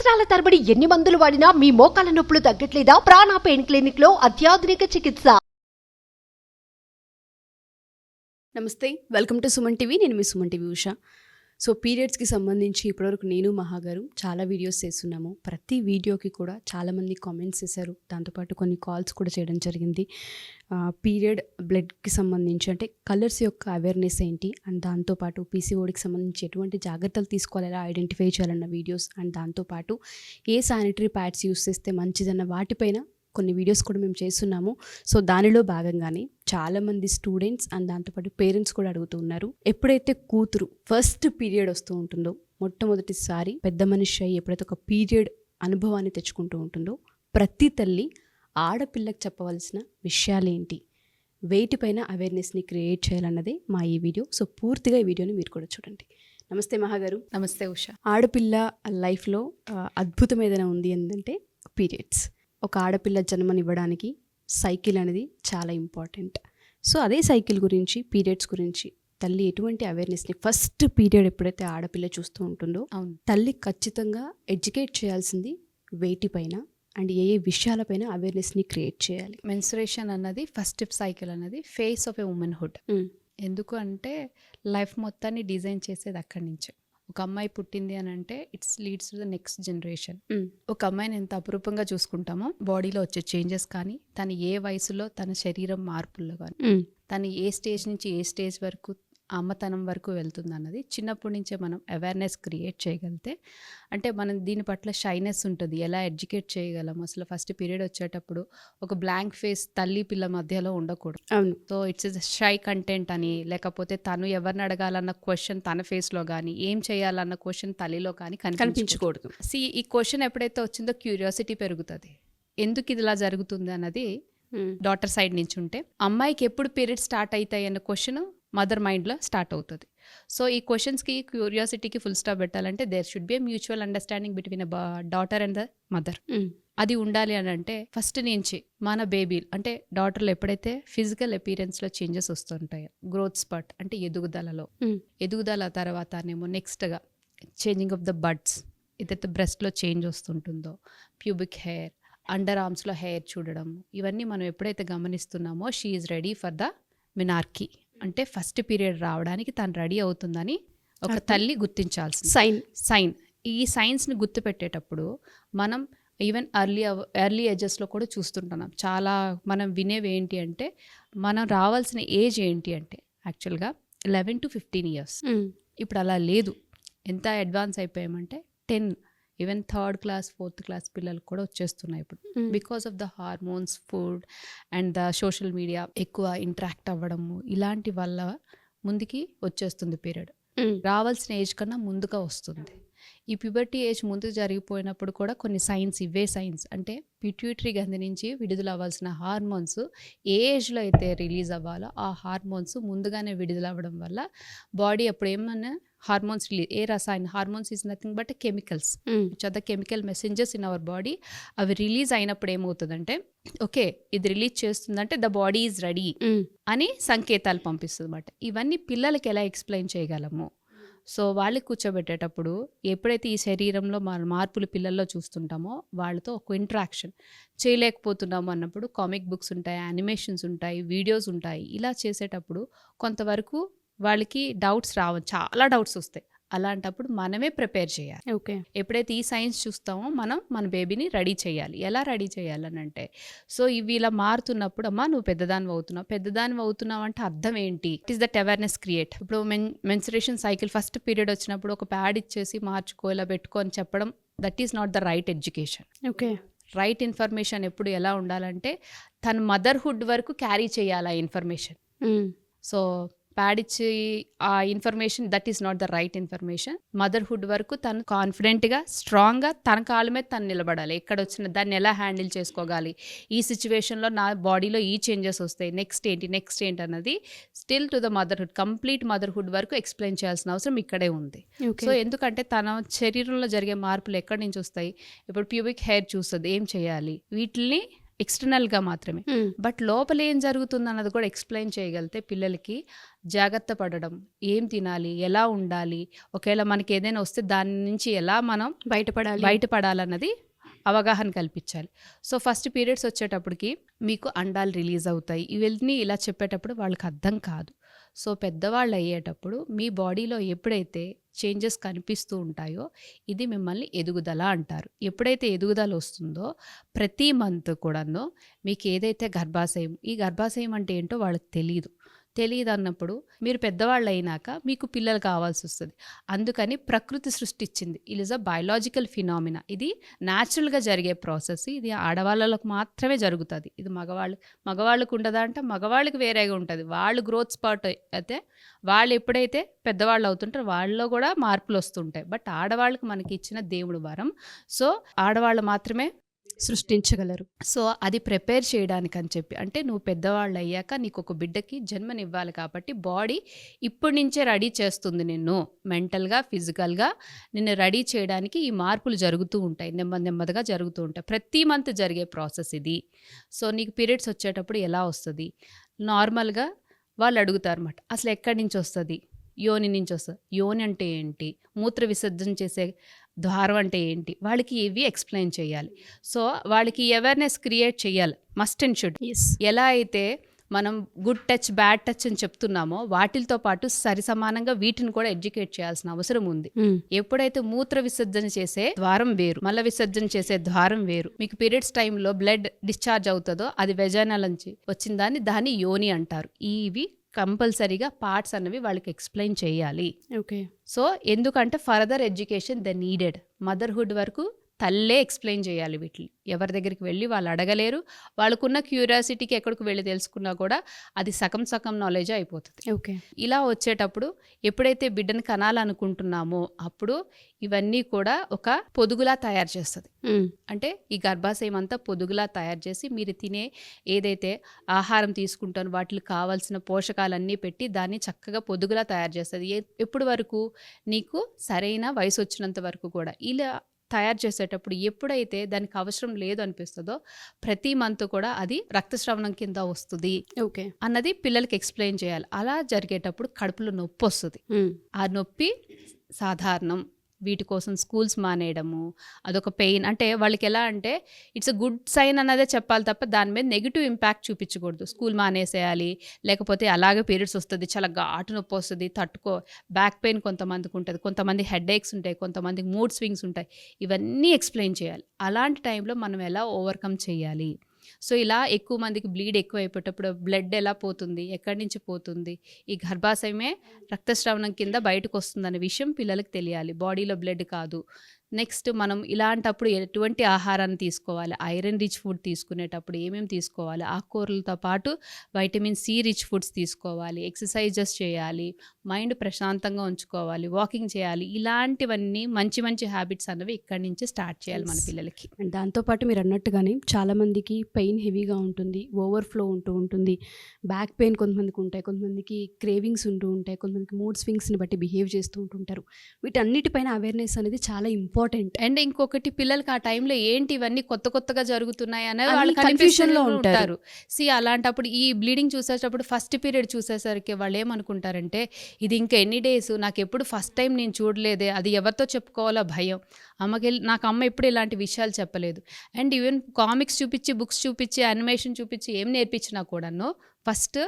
సంవత్సరాల తరబడి ఎన్ని మందులు వాడినా మీ మోకాల నొప్పులు తగ్గట్లేదా? ప్రాణ పెయిన్ క్లినిక్ లో అత్యాధునిక చికిత్స. నమస్తే, వెల్కమ్ టు సుమన్ టీవీ. నేను మీ సుమన్ టీవీ ఉషా. సో పీరియడ్స్కి సంబంధించి ఇప్పటివరకు నేను మహాగారు చాలా వీడియోస్ చేస్తున్నాము. ప్రతి వీడియోకి కూడా చాలామంది కామెంట్స్ చేశారు, దాంతోపాటు కొన్ని కాల్స్ కూడా చేయడం జరిగింది. పీరియడ్ బ్లడ్కి సంబంధించి అంటే కలర్స్ యొక్క అవేర్నెస్ ఏంటి, అండ్ దాంతోపాటు పీసీఓడికి సంబంధించి ఎటువంటి జాగ్రత్తలు తీసుకోవాలి, ఎలా ఐడెంటిఫై చేయాలన్న వీడియోస్, అండ్ దాంతోపాటు ఏ శానిటరీ ప్యాడ్స్ యూస్ చేస్తే మంచిదన్న వాటిపైన కొన్ని వీడియోస్ కూడా మేము చేస్తున్నాము. సో దానిలో భాగంగానే చాలామంది స్టూడెంట్స్ అండ్ దాంతోపాటు పేరెంట్స్ కూడా అడుగుతూ ఉన్నారు, ఎప్పుడైతే కూతురు ఫస్ట్ పీరియడ్ వస్తూ ఉంటుందో, మొట్టమొదటిసారి పెద్ద మనిషి అయ్యి ఎప్పుడైతే ఒక పీరియడ్ అనుభవాన్ని తెచ్చుకుంటూ ఉంటుందో, ప్రతి తల్లి ఆడపిల్లకి చెప్పవలసిన విషయాలేంటి, వేటిపైన అవేర్నెస్ని క్రియేట్ చేయాలన్నదే మా ఈ వీడియో. సో పూర్తిగా ఈ వీడియోని మీరు కూడా చూడండి. నమస్తే మహాగారు. నమస్తే ఉషా. ఆడపిల్ల లైఫ్లో అద్భుతం ఏదైనా ఉంది ఏంటంటే పీరియడ్స్. ఒక ఆడపిల్ల జన్మనివ్వడానికి సైకిల్ అనేది చాలా ఇంపార్టెంట్. సో అదే సైకిల్ గురించి, పీరియడ్స్ గురించి తల్లి ఎటువంటి అవేర్నెస్ని ఫస్ట్ పీరియడ్ ఎప్పుడైతే ఆడపిల్ల చూస్తూ ఉంటుందో, అవును, తల్లి ఖచ్చితంగా ఎడ్యుకేట్ చేయాల్సింది వేటిపైన అండ్ ఏ విషయాలపైన అవేర్నెస్ని క్రియేట్ చేయాలి. మెన్సురేషన్ అన్నది ఫస్ట్ సైకిల్ అన్నది ఫేస్ ఆఫ్ ఎ ఉమెన్హుడ్. ఎందుకు అంటే లైఫ్ మొత్తాన్ని డిజైన్ చేసేది అక్కడి నుంచి. ఒక అమ్మాయి పుట్టింది అని అంటే it's leads to the next generation. ఒక అమ్మాయిని ఎంత అపురూపంగా చూసుకుంటామో, బాడీలో వచ్చే చేంజెస్ కానీ, తను ఏ వయసులో తన శరీరం మార్పుల్లో కానీ, తను ఏ స్టేజ్ నుంచి ఏ స్టేజ్ వరకు అమ్మతనం వరకు వెళ్తుంది అన్నది చిన్నప్పటి నుంచే మనం అవేర్నెస్ క్రియేట్ చేయగలిగితే, అంటే మనం దీని పట్ల షైనెస్ ఉంటుంది. ఎలా ఎడ్యుకేట్ చేయగలం, అసలు ఫస్ట్ పీరియడ్ వచ్చేటప్పుడు ఒక బ్లాంక్ ఫేస్ తల్లి పిల్ల మధ్యలో ఉండకూడదు. అవును. సో ఇట్స్ షై కంటెంట్ అని, లేకపోతే తను ఎవరిని అడగాలన్న క్వశ్చన్ తన ఫేస్లో కానీ, ఏం చేయాలన్న క్వశ్చన్ తల్లిలో కానీ కనిపించకూడదు. ఈ క్వశ్చన్ ఎప్పుడైతే వచ్చిందో క్యూరియాసిటీ పెరుగుతుంది, ఎందుకు ఇది ఇలా జరుగుతుంది అన్నది డాటర్ సైడ్ నుంచి ఉంటే. అమ్మాయికి ఎప్పుడు పీరియడ్ స్టార్ట్ అవుతాయి అన్న క్వశ్చన్ మదర్ మైండ్లో స్టార్ట్ అవుతుంది. సో ఈ క్వశ్చన్స్కి, క్యూరియాసిటీకి ఫుల్ స్టాప్ పెట్టాలంటే there should be a mutual understanding between a daughter and the mother. అది ఉండాలి అని అంటే ఫస్ట్ నుంచి మన బేబీ అంటే డాటర్లో ఎప్పుడైతే ఫిజికల్ అపీరెన్స్లో చేంజెస్ వస్తుంటాయో, గ్రోత్ స్పర్ట్ అంటే ఎదుగుదల తర్వాతనేమో నెక్స్ట్గా చేంజింగ్ ఆఫ్ ద బడ్స్, ఏదైతే బ్రెస్ట్లో చేంజ్ వస్తుంటుందో, ప్యూబిక్ హెయిర్, అండర్ ఆర్మ్స్లో హెయిర్ చూడడం, ఇవన్నీ మనం ఎప్పుడైతే గమనిస్తున్నామో she is ready for the menarche. అంటే ఫస్ట్ పీరియడ్ రావడానికి తను రెడీ అవుతుందని ఒక తల్లి గుర్తించాల్సింది సైన్. ఈ సైన్స్ని గుర్తుపెట్టేటప్పుడు మనం ఈవెన్ ఎర్లీ ఏజెస్లో కూడా చూస్తుంటున్నాం. చాలా మనం వినేవి ఏంటి అంటే, మనం రావాల్సిన ఏజ్ ఏంటి అంటే యాక్చువల్గా 11 to 15 years. ఇప్పుడు అలా లేదు. ఎంత అడ్వాన్స్ అయిపోయామంటే 10, even 3rd class 4th class పిల్లలు కూడా వచ్చేస్తున్నాయి ఇప్పుడు. Because of the hormones, food and the social media ఎక్కువ ఇంటరాక్ట్ అవ్వడము, ఇలాంటి వల్ల ముందుకి వచ్చేస్తుంది పీరియడ్. రావాల్సిన ఏజ్ కన్నా ముందుగా వస్తుంది. ఈ ప్యూబర్టీ ఏజ్ ముందు జరిగిపోయినప్పుడు కూడా కొన్ని సైన్స్, ఇవే సైన్స్ అంటే పిట్యూటరీ గ్రంథి నుంచి విడుదల అవ్వాల్సిన హార్మోన్స్ ఏ ఏజ్లో అయితే రిలీజ్ అవ్వాలో ఆ హార్మోన్స్ ముందుగానే విడుదల అవ్వడం వల్ల బాడీ అప్పుడు ఏమన్నా హార్మోన్స్ రిలీజ్, ఏ రసాయన hormones is nothing but chemicals, which are the chemical messengers in our body. అవి రిలీజ్ అయినప్పుడు ఏమవుతుందంటే, ఓకే ఇది రిలీజ్ చేస్తుందంటే ద బాడీ ఈజ్ రెడీ అని సంకేతాలు పంపిస్తుంది అన్నమాట. ఇవన్నీ పిల్లలకి ఎలా ఎక్స్ప్లెయిన్ చేయగలము? సో వాళ్ళకి కూర్చోబెట్టేటప్పుడు ఎప్పుడైతే ఈ శరీరంలో మార్పులు పిల్లల్లో చూస్తుంటామో వాళ్ళతో ఒక ఇంట్రాక్షన్ చేయలేకపోతున్నాము అన్నప్పుడు కామిక్ బుక్స్ ఉంటాయి, యానిమేషన్స్ ఉంటాయి, వీడియోస్ ఉంటాయి. ఇలా చేసేటప్పుడు కొంతవరకు వాళ్ళకి డౌట్స్ చాలా డౌట్స్ వస్తాయి. అలాంటప్పుడు మనమే ప్రిపేర్ చేయాలి. ఓకే, ఎప్పుడైతే ఈ సైన్స్ చూస్తామో మనం మన బేబీని రెడీ చేయాలి. ఎలా రెడీ చేయాలని అంటే, సో ఇవి ఇలా మారుతున్నప్పుడు, అమ్మా నువ్వు పెద్దదానివి అవుతున్నావు అంటే అర్థం ఏంటి? It is that awareness create. ఇప్పుడు మెన్సురేషన్ సైకిల్ ఫస్ట్ పీరియడ్ వచ్చినప్పుడు ఒక ప్యాడ్ ఇచ్చేసి మార్చుకో, ఇలా పెట్టుకో అని చెప్పడం, that is not the right education. Okay, right information ఎప్పుడు ఎలా ఉండాలంటే తన మదర్హుడ్ వరకు క్యారీ చేయాలి ఆ ఇన్ఫర్మేషన్. సో ప్యాడ్ ఇచ్చి ఆ information, that is not the right information. Motherhood వరకు తను కాన్ఫిడెంట్గా, స్ట్రాంగ్గా తన కాళ్ళ మీద తను నిలబడాలి. ఎక్కడ వచ్చిన దాన్ని ఎలా హ్యాండిల్ చేసుకోగలి, ఈ సిచ్యువేషన్లో నా బాడీలో ఈ చేంజెస్ వస్తాయి, నెక్స్ట్ ఏంటి అన్నది still to the motherhood, complete motherhood వరకు ఎక్స్ప్లెయిన్ చేయాల్సిన అవసరం ఇక్కడే ఉంది. సో ఎందుకంటే తన శరీరంలో జరిగే మార్పులు ఎక్కడి నుంచి వస్తాయి? ఇప్పుడు ప్యూబిక్ హెయిర్ చూస్తుంది, ఏం చేయాలి? వీటిని ఎక్స్టర్నల్గా మాత్రమే. బట్ లోపల ఏం జరుగుతుంది అన్నది కూడా ఎక్స్ప్లెయిన్ చేయగలిగితే పిల్లలకి జాగ్రత్త పడడం, ఏం తినాలి, ఎలా ఉండాలి, ఒకవేళ మనకి ఏదైనా వస్తే దాని నుంచి ఎలా మనం బయటపడాలన్నది అవగాహన కల్పించాలి. సో ఫస్ట్ పీరియడ్స్ వచ్చేటప్పటికి మీకు అండాలు రిలీజ్ అవుతాయి, ఇవన్నీ ఇలా చెప్పేటప్పుడు వాళ్ళకి అర్థం కాదు. సో పెద్దవాళ్ళు అయ్యేటప్పుడు మీ బాడీలో ఎప్పుడైతే చేంజెస్ కనిపిస్తూ ఉంటాయో ఇది మిమ్మల్ని ఎదుగుదల అంటారు. ఎప్పుడైతే ఎదుగుదల వస్తుందో ప్రతి మంత్ కూడాను మీకు ఏదైతే గర్భాశయం, ఈ గర్భాశయం అంటే ఏంటో వాళ్ళకి తెలియదు అన్నప్పుడు మీరు పెద్దవాళ్ళు అయినాక మీకు పిల్లలు కావాల్సి వస్తుంది. అందుకని ప్రకృతి సృష్టించింది. It is a biological phenomena. ఇది న్యాచురల్గా జరిగే ప్రాసెస్. ఇది ఆడవాళ్ళకు మాత్రమే జరుగుతుంది. ఇది మగవాళ్ళకు ఉండదా అంటే మగవాళ్ళకి వేరేగా ఉంటుంది. వాళ్ళు గ్రోత్ స్పాట్ అయితే వాళ్ళు ఎప్పుడైతే పెద్దవాళ్ళు అవుతుంటారో వాళ్ళలో కూడా మార్పులు వస్తుంటాయి. బట్ ఆడవాళ్ళకి మనకి ఇచ్చిన దేవుడు వరం. సో ఆడవాళ్ళు మాత్రమే సృష్టించగలరు. సో అది ప్రిపేర్ చేయడానికి అని చెప్పి, అంటే నువ్వు పెద్దవాళ్ళు అయ్యాక నీకు ఒక బిడ్డకి జన్మనివ్వాలి కాబట్టి బాడీ ఇప్పటి నుంచే రెడీ చేస్తుంది నిన్ను, మెంటల్గా ఫిజికల్గా నిన్ను రెడీ చేయడానికి ఈ మార్పులు జరుగుతూ ఉంటాయి, నెమ్మదిగా జరుగుతూ ఉంటాయి. ప్రతి మంత్ జరిగే ప్రాసెస్ ఇది. సో నీకు పీరియడ్స్ వచ్చేటప్పుడు ఎలా వస్తుంది, నార్మల్గా వాళ్ళు అడుగుతారు అన్నమాట, అసలు ఎక్కడి నుంచి వస్తుంది, యోని నుంచి వస్తుంది. యోని అంటే ఏంటి, మూత్ర విసర్జన చేసే ద్వారం అంటే ఏంటి, వాళ్ళకి ఇవి ఎక్స్ప్లెయిన్ చేయాలి. సో వాళ్ళకి అవేర్నెస్ క్రియేట్ చేయాలి, మస్ట్ అండ్ షుడ్. ఎలా అయితే మనం గుడ్ టచ్ బ్యాడ్ టచ్ అని చెప్తున్నామో వాటితో పాటు సరిసమానంగా వీటిని కూడా ఎడ్యుకేట్ చేయాల్సిన అవసరం ఉంది. ఎప్పుడైతే మూత్ర విసర్జన చేసే ద్వారం వేరు, మల విసర్జన చేసే ద్వారం వేరు. మీకు పీరియడ్స్ టైంలో బ్లడ్ డిశ్చార్జ్ అవుతుందో అది వెజైనా నుంచి వచ్చిన దాన్ని యోని అంటారు. ఇవి కంపల్సరీగా పార్ట్స్ అనేవి వాళ్ళకి ఎక్స్ప్లెయిన్ చేయాలి. ఓకే. సో ఎందుకంటే further education the needed. Motherhood వరకు తల్లే ఎక్స్ప్లెయిన్ చేయాలి వీటిని. ఎవరి దగ్గరికి వెళ్ళి వాళ్ళు అడగలేరు. వాళ్ళకున్న క్యూరియాసిటీకి ఎక్కడికి వెళ్ళి తెలుసుకున్నా కూడా అది సగం నాలెడ్జ్ అయిపోతుంది. ఓకే. ఇలా వచ్చేటప్పుడు ఎప్పుడైతే బిడ్డను కనాలనుకుంటున్నామో అప్పుడు ఇవన్నీ కూడా ఒక పొదుగులా తయారు చేస్తుంది. అంటే ఈ గర్భాశయం అంతా పొదుగులా తయారు చేసి మీరు తినే ఏదైతే ఆహారం తీసుకుంటానో వాటికి కావాల్సిన పోషకాలన్నీ పెట్టి దాన్ని చక్కగా పొదుగులా తయారు చేస్తుంది. ఎప్పుడు వరకు, నీకు సరైన వయసు వచ్చినంత వరకు కూడా. ఇలా తయారు చేసేటప్పుడు ఎప్పుడైతే దానికి అవసరం లేదు అనిపిస్తుందో ప్రతి మంత్ కూడా అది రక్తస్రావణం కింద వస్తుంది ఓకే అన్నది పిల్లలకి ఎక్స్ప్లెయిన్ చేయాలి. అలా జరిగేటప్పుడు కడుపులో నొప్పి వస్తుంది. ఆ నొప్పి సాధారణం. వీటి కోసం స్కూల్స్ మానేయడము అదొక పెయిన్. అంటే వాళ్ళకి ఎలా అంటే ఇట్స్ అ గుడ్ సైన్ అన్నదే చెప్పాలి తప్ప దాని మీద నెగిటివ్ ఇంపాక్ట్ చూపించకూడదు. స్కూల్ మానేసేయాలి, లేకపోతే అలాగే పీరియడ్స్ వస్తుంది, చాలా ఘాటు నొప్పి వస్తుంది, బ్యాక్ పెయిన్ కొంతమందికి ఉంటుంది, కొంతమంది హెడ్ ఏక్స్ ఉంటాయి, కొంతమందికి మూడ్ స్వింగ్స్ ఉంటాయి. ఇవన్నీ ఎక్స్ప్లెయిన్ చేయాలి. అలాంటి టైంలో మనం ఎలా ఓవర్కమ్ చేయాలి. సో ఇలా ఎక్కువ మందికి బ్లీడ్ ఎక్కువ అయిపోయేటప్పుడు బ్లడ్ ఎలా పోతుంది, ఎక్కడి నుంచి పోతుంది, ఈ గర్భాశయమే రక్తస్రావణం కింద బయటకు వస్తుందనే విషయం పిల్లలకు తెలియాలి. బాడీలో బ్లడ్ కాదు. నెక్స్ట్ మనం ఇలాంటప్పుడు ఎటువంటి ఆహారాన్ని తీసుకోవాలి, ఐరన్ రిచ్ ఫుడ్ తీసుకునేటప్పుడు ఏమేమి తీసుకోవాలి, ఆకుకూరలతో పాటు వైటమిన్ సి రిచ్ ఫుడ్స్ తీసుకోవాలి, ఎక్సర్సైజెస్ చేయాలి, మైండ్ ప్రశాంతంగా ఉంచుకోవాలి, వాకింగ్ చేయాలి. ఇలాంటివన్నీ మంచి మంచి హ్యాబిట్స్ అన్నవి ఇక్కడి నుంచి స్టార్ట్ చేయాలి మన పిల్లలకి. అండ్ దాంతోపాటు మీరు అన్నట్టుగానే చాలామందికి పెయిన్ హెవీగా ఉంటుంది, ఓవర్ఫ్లో ఉంటుంది, బ్యాక్ పెయిన్ కొంతమందికి ఉంటాయి, కొంతమందికి క్రేవింగ్స్ ఉంటాయి, కొంతమందికి మూడ్ స్వింగ్స్ని బట్టి బిహేవ్ చేస్తూ ఉంటుంటారు. వీటన్నిటిపైన అవేర్నెస్ అనేది చాలా ఇంపార్టెంట్. అండ్ ఇంకొకటి, పిల్లలకి ఆ టైంలో ఏంటి ఇవన్నీ కొత్తగా జరుగుతున్నాయి అనేది వాళ్ళు కన్ఫ్యూజన్లో ఉంటారు. అలాంటప్పుడు ఈ బ్లీడింగ్ చూసేటప్పుడు ఫస్ట్ పీరియడ్ చూసేసరికి వాళ్ళు ఏమనుకుంటారంటే ఇది ఇంకా ఎన్ని డేస్, నాకు ఎప్పుడు ఫస్ట్ టైం నేను చూడలేదే, అది ఎవరితో చెప్పుకోవాలో భయం. నాకు అమ్మ ఎప్పుడు ఇలాంటి విషయాలు చెప్పలేదు. అండ్ ఈవెన్ కామిక్స్ చూపించి, బుక్స్ చూపించి, యానిమేషన్ చూపించి ఏం నేర్పించినా కూడాను ఫస్ట్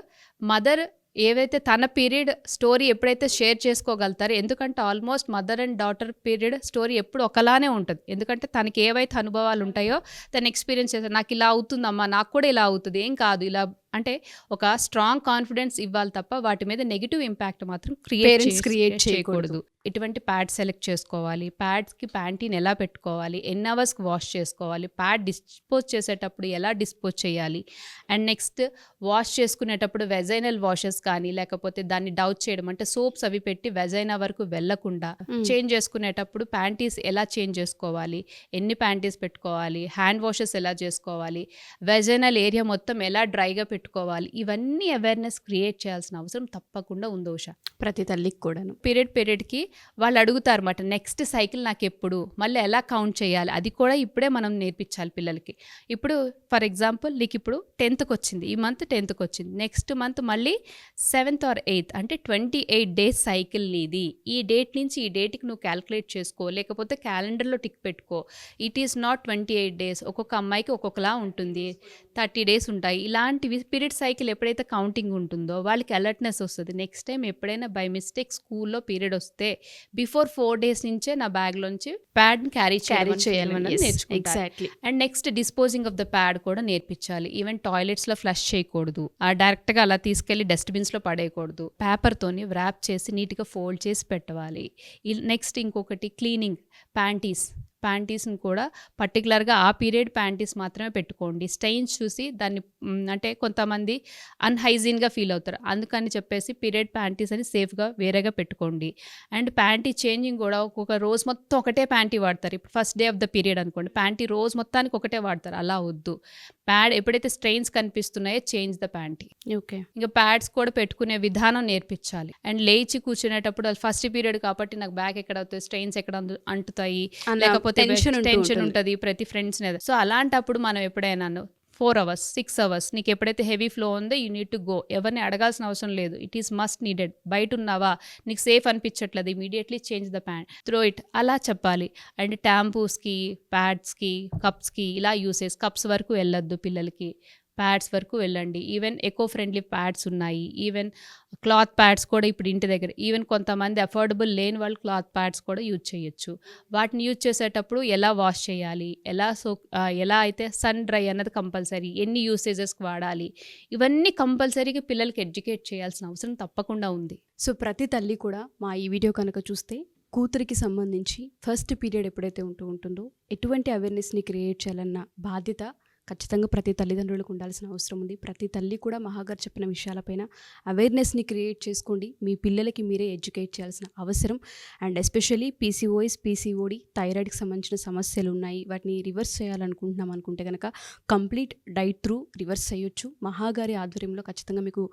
మదర్ ఏవైతే తన పీరియడ్ స్టోరీ ఎప్పుడైతే షేర్ చేసుకోగలుగుతారో, ఎందుకంటే almost mother and daughter period story ఎప్పుడు ఒకలానే ఉంటుంది. ఎందుకంటే తనకి ఏవైతే అనుభవాలు ఉంటాయో తను ఎక్స్పీరియన్స్ చేస్తారు. నాకు ఇలా అవుతుందమ్మా, నాకు కూడా ఇలా అవుతుంది, ఏం కాదు ఇలా అంటే ఒక స్ట్రాంగ్ కాన్ఫిడెన్స్ ఇవ్వాలి తప్ప వాటి మీద నెగిటివ్ ఇంపాక్ట్ మాత్రం క్రియేట్ చేయకూడదు. ఇటువంటి ప్యాడ్ సెలెక్ట్ చేసుకోవాలి, ప్యాడ్స్కి ప్యాంటీన్ ఎలా పెట్టుకోవాలి, ఎన్ని అవర్స్కి వాష్ చేసుకోవాలి, ప్యాడ్ డిస్పోజ్ చేసేటప్పుడు ఎలా డిస్పోజ్ చేయాలి, అండ్ నెక్స్ట్ వాష్ చేసుకునేటప్పుడు వెజైనల్ వాషెస్ కానీ లేకపోతే దాన్ని డౌచ్ చేయడం అంటే సోప్స్ అవి పెట్టి వెజైనా వరకు వెళ్లకుండా చేంజ్ చేసుకునేటప్పుడు ప్యాంటీస్ ఎలా చేంజ్ చేసుకోవాలి, ఎన్ని ప్యాంటీస్ పెట్టుకోవాలి, హ్యాండ్ వాషెస్ ఎలా చేసుకోవాలి, వెజైనల్ ఏరియా మొత్తం ఎలా డ్రైగా పెట్టుకోవాలి, ఇవన్నీ అవేర్నెస్ క్రియేట్ చేయాల్సిన అవసరం తప్పకుండా ఉంది ఉషా. ప్రతి తల్లికి కూడాను. పీరియడ్కి వాళ్ళు అడుగుతారు అన్నమాట, నెక్స్ట్ సైకిల్ నాకు ఎప్పుడు, మళ్ళీ ఎలా కౌంట్ చేయాలి, అది కూడా ఇప్పుడే మనం నేర్పించాలి పిల్లలకి. ఇప్పుడు ఫర్ ఎగ్జాంపుల్ నీకు ఇప్పుడు 10th వచ్చింది, ఈ మంత్ 10th వచ్చింది, నెక్స్ట్ మంత్ మళ్ళీ 7th or 8th అంటే 28 days సైకిల్ నీది. ఈ డేట్ నుంచి ఈ డేట్కి నువ్వు క్యాల్కులేట్ చేసుకో, లేకపోతే క్యాలెండర్లో టిక్ పెట్టుకో. ఇట్ ఈస్ నాట్ 28 days, ఒక్కొక్క అమ్మాయికి ఒక్కొక్కలా ఉంటుంది, 30 days ఉంటాయి. ఇలాంటివి పీరియడ్ సైకిల్ ఎప్పుడైతే కౌంటింగ్ ఉంటుందో వాళ్ళకి అలర్ట్నెస్ వస్తుంది. నెక్స్ట్ టైం ఎప్పుడైనా బై మిస్టేక్ స్కూల్లో పీరియడ్ వస్తే బిఫోర్ 4 days నుంచే నా బ్యాగ్లోంచి ప్యాడ్ని క్యారీ చేయాలని నేర్చుకుంటాను. Exactly. And next disposing of the pad కూడా నేర్పించాలి. ఈవెన్ టాయిలెట్స్లో ఫ్లష్ చేయకూడదు, డైరెక్ట్గా అలా తీసుకెళ్ళి డస్ట్బిన్స్లో పడేయకూడదు. పేపర్తోని వ్రాప్ చేసి నీట్గా ఫోల్డ్ చేసి పెట్టవాలి. నెక్స్ట్ ఇంకొకటి క్లీనింగ్ ప్యాంటీస్ని కూడా పర్టికులర్గా ఆ పీరియడ్ ప్యాంటీస్ మాత్రమే పెట్టుకోండి. స్టెయిన్స్ చూసి దాన్ని అంటే కొంతమంది అన్హైజీన్గా ఫీల్ అవుతారు, అందుకని చెప్పేసి పీరియడ్ ప్యాంటీస్ అని సేఫ్గా వేరేగా పెట్టుకోండి. అండ్ ప్యాంటీ చేంజింగ్ కూడా ఒక్కొక్క రోజు మొత్తం ఒకటే ప్యాంటీ వాడతారు. ఇప్పుడు first day of the period అనుకోండి, ప్యాంటీ రోజు మొత్తానికి ఒకటే వాడతారు, అలా వద్దు. ప్యాడ్ ఎప్పుడైతే స్ట్రెయిన్స్ కనిపిస్తున్నాయో చేంజ్ ద ప్యాంటీ. ఓకే. ఇంకా ప్యాడ్స్ కూడా పెట్టుకునే విధానం నేర్పించాలి. అండ్ లేచి కూర్చునేటప్పుడు అది ఫస్ట్ పీరియడ్ కాబట్టి నాకు బ్యాగ్ ఎక్కడ అవుతుంది, స్ట్రెయిన్స్ ఎక్కడ అంటుతాయి, లేకపోతే టెన్షన్ ఉంటుంది ప్రతి ఫ్రెండ్స్ మీద. సో అలాంటప్పుడు మనం ఎప్పుడైనా 4 hours 6 hours నీకు ఎప్పుడైతే హెవీ ఫ్లో ఉందో యూ నీడ్ టు గో. ఎవరిని అడగాల్సిన అవసరం లేదు, ఇట్ ఈస్ మస్ట్ నీడెడ్. బయట ఉన్నావా, నీకు సేఫ్ అనిపించట్లేదు, immediately change the pant, throw it, అలా చెప్పాలి. అండ్ ట్యాంపూస్కి, ప్యాడ్స్కి, కప్స్కి ఇలా యూసేజ్, కప్స్ వరకు వెళ్ళొద్దు పిల్లలకి, ప్యాడ్స్ వరకు వెళ్ళండి. ఈవెన్ ఎకో ఫ్రెండ్లీ ప్యాడ్స్ ఉన్నాయి, ఈవెన్ క్లాత్ ప్యాడ్స్ కూడా ఇప్పుడు ఇంటి దగ్గర, ఈవెన్ కొంతమంది అఫోర్డబుల్ లేని వాళ్ళు క్లాత్ ప్యాడ్స్ కూడా యూజ్ చేయొచ్చు. వాటిని యూజ్ చేసేటప్పుడు ఎలా వాష్ చేయాలి, ఎలా అయితే సన్ డ్రై అన్నది కంపల్సరీ, ఎన్ని యూసేజెస్కి వాడాలి, ఇవన్నీ కంపల్సరీగా పిల్లలకి ఎడ్యుకేట్ చేయాల్సిన అవసరం తప్పకుండా ఉంది. సో ప్రతి తల్లి కూడా మా ఈ వీడియో కనుక చూస్తే కూతురికి సంబంధించి ఫస్ట్ పీరియడ్ ఎప్పుడైతే ఉంటుందో ఎటువంటి అవేర్నెస్ని క్రియేట్ చేయాలన్న బాధ్యత ఖచ్చితంగా ప్రతి తల్లిదండ్రులకు ఉండాల్సిన అవసరం ఉంది. ప్రతి తల్లి కూడా మహాగారు చెప్పిన విషయాలపైన అవేర్నెస్ని క్రియేట్ చేసుకోండి, మీ పిల్లలకి మీరే ఎడ్యుకేట్ చేయాల్సిన అవసరం. అండ్ ఎస్పెషల్లీ పీసీఓఎస్, పీసీఓడి, థైరాయిడ్కి సంబంధించిన సమస్యలు ఉన్నాయి, వాటిని రివర్స్ చేయాలనుకుంటున్నాం అనుకుంటే కనుక కంప్లీట్ డైట్ త్రూ రివర్స్ చేయొచ్చు. మహాగారి ఆధ్వర్యంలో ఖచ్చితంగా మీకు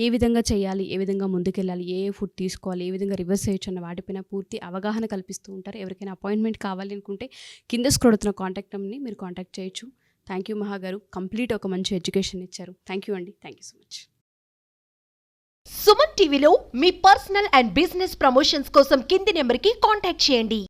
ఏ విధంగా చేయాలి, ఏ విధంగా ముందుకెళ్ళాలి, ఏ ఫుడ్ తీసుకోవాలి, ఏ విధంగా రివర్స్ చేయొచ్చు అన్న వాటిపైన పూర్తి అవగాహన కల్పిస్తూ ఉంటారు. ఎవరికైనా అపాయింట్మెంట్ కావాలి అనుకుంటే కింద స్క్రోల్ అవుతున్న కాంటాక్ట్ నెంబర్ని మీరు కాంటాక్ట్ చేయొచ్చు. థ్యాంక్ యూ మహాగారు, కంప్లీట్ ఒక మంచి ఎడ్యుకేషన్ ఇచ్చారు. థ్యాంక్ యూ అండి, thank you so much. Suman టీవీలో మీ పర్సనల్ అండ్ బిజినెస్ ప్రమోషన్స్ కోసం కింది నెంబర్కి కాంటాక్ట్ చేయండి.